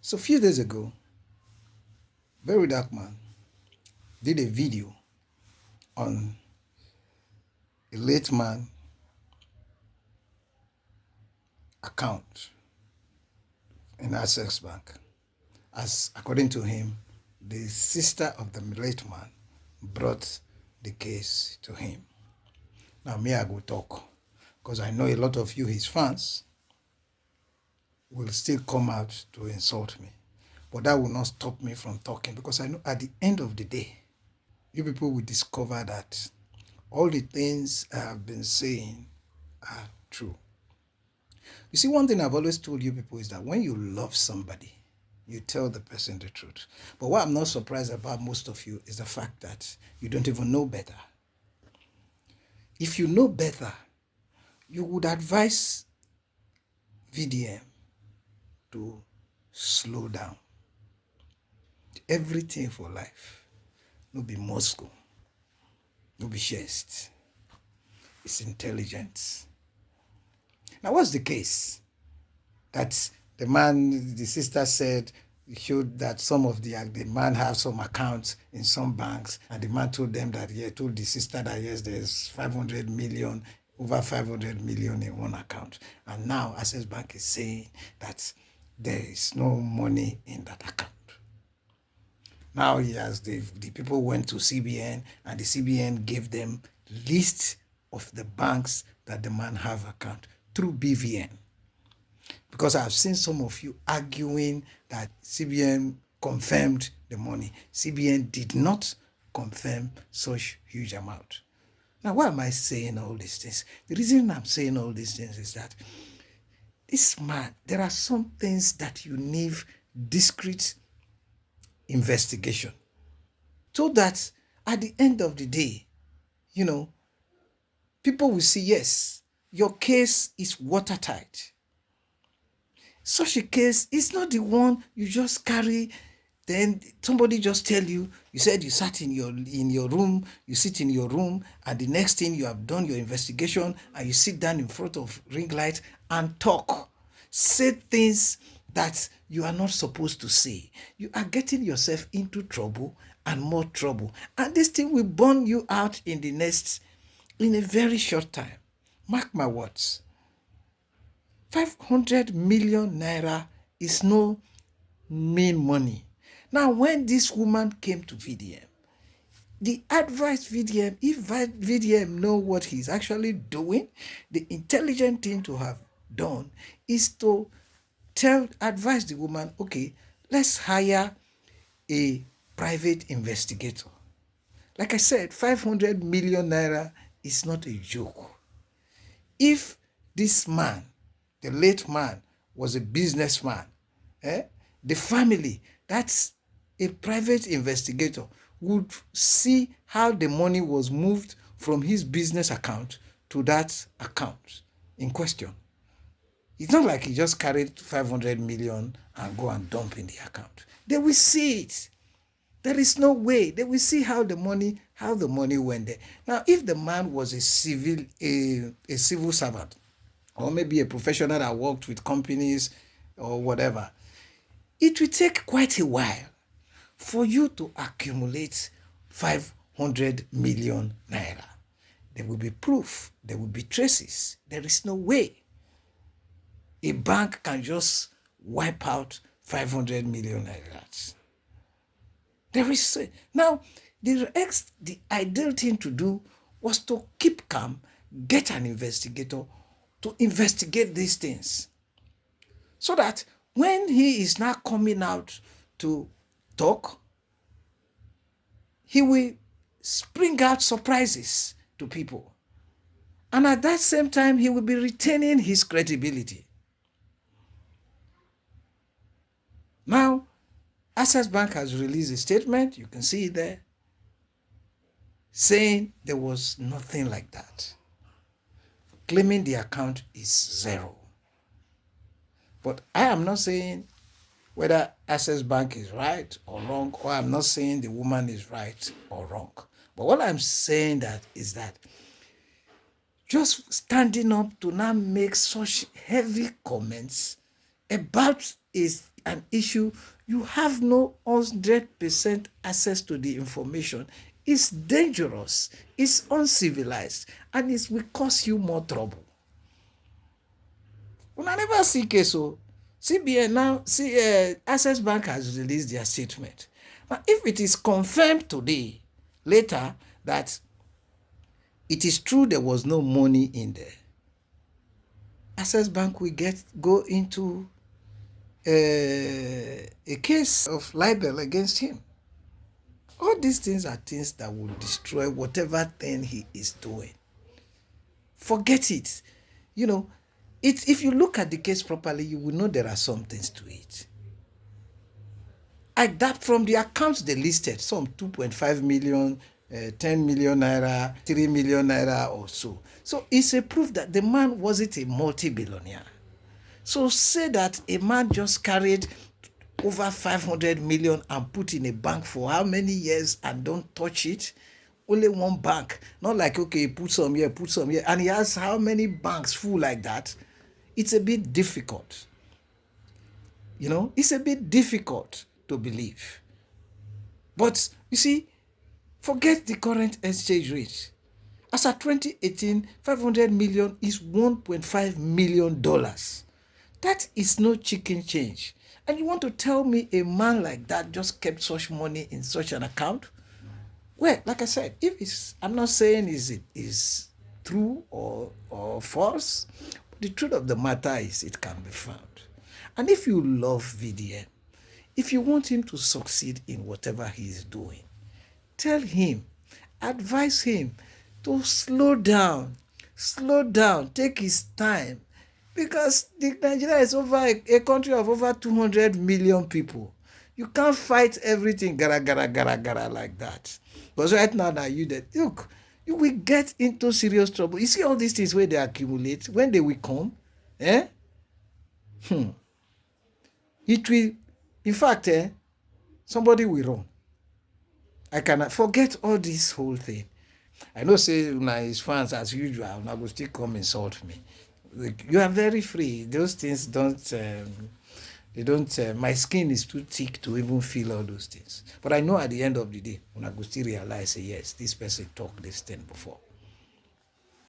So a few days ago, Very Dark Man did a video on a late man account in Access Bank. As according to him, the sister of the late man brought the case to him. Now me, I go talk, because I know a lot of you, his fans, will still come out to insult me. But that will not stop me from talking, because I know at the end of the day, you people will discover that all the things I have been saying are true. You see, one thing I've always told you people is that when you love somebody, you tell the person the truth. But what I'm not surprised about most of you is the fact that you don't even know better. If you know better, you would advise VDM to slow down. Everything for life, no be Moscow, no be chest. It's intelligence. Now, what's the case? That the sister said, showed that some of the man have some accounts in some banks, and the man told the sister that yes, there's 500 million, over 500 million in one account. And now Access Bank is saying that there is no money in that account. Now the people went to CBN, and the CBN gave them list of the banks that the man have account through BVN. Because I've seen some of you arguing that CBN confirmed the money. CBN did not confirm such huge amount. Now, why am I saying all these things? The reason I'm saying all these things is that this man, there are some things that you need discreet investigation, so that at the end of the day, people will see, yes, your case is watertight. Such a case is not the one you just carry, then somebody just tell you, you said you sat in your room, you sit in your room, and the next thing you have done your investigation, and you sit down in front of ring light and talk, say things that you are not supposed to say. You are getting yourself into trouble and more trouble, and this thing will burn you out in a very short time. Mark my words. 500 million naira is no mean money. Now, when this woman came to VDM, the advice VDM, if VDM know what he's actually doing, the intelligent thing to have done is to advise the woman, okay, let's hire a private investigator. Like I said, 500 million naira is not a joke. If this man, the late man, was a businessman, the family, that's a private investigator, would see how the money was moved from his business account to that account in question. It's not like he just carried 500 million and go and dump in the account. They will see it. There is no way. They will see how the money went there. Now, if the man was a civil servant, or maybe a professional that worked with companies or whatever, it will take quite a while for you to accumulate 500 million naira. There will be proof. There will be traces. There is no way a bank can just wipe out 500 million naira. There is now the ideal thing to do was to keep calm, get an investigator to investigate these things, so that when he is now coming out to talk, he will bring out surprises to people, and at that same time he will be retaining his credibility. Now, Access Bank has released a statement, you can see it there, saying there was nothing like that, claiming the account is zero. But I am not saying whether Access Bank is right or wrong, or I'm not saying the woman is right or wrong. But what I'm saying is that just standing up to now make such heavy comments about an issue, you have no 100% access to the information. It's dangerous, it's uncivilized, and it will cause you more trouble. When I never see case, so CBN now, Access Bank has released their statement. Now, if it is confirmed today, later, that it is true there was no money in there, Access Bank will go into a case of libel against him. All these things are things that will destroy whatever thing he is doing. Forget it. You know, if you look at the case properly, you will know there are some things to it. Like that, from the accounts they listed, some 2.5 million, 10 million naira, 3 million naira or so. So it's a proof that the man wasn't a multi-billionaire. So say that a man just carried over 500 million and put in a bank for how many years and don't touch it? Only one bank. Not like, okay, put some here, and he has how many banks full like that? It's a bit difficult. You know, it's a bit difficult to believe. But you see, forget the current exchange rate. As at 2018, 500 million is $1.5 million. That is no chicken change. And you want to tell me a man like that just kept such money in such an account? Well, like I said, I'm not saying it is true or false. But the truth of the matter is it can be found. And if you love VDM, if you want him to succeed in whatever he is doing, tell him, advise him to slow down, take his time. Because Nigeria is over a country of over 200 million people. You can't fight everything gara like that. Because right now look, you will get into serious trouble. You see all these things where they accumulate, when they will come, it will, in fact, somebody will run. I cannot forget all this whole thing. I know say his fans as usual, I will still come insult me. You are very free. Those things don't, my skin is too thick to even feel all those things. But I know at the end of the day, when I go still realize, yes, this person talked this thing before.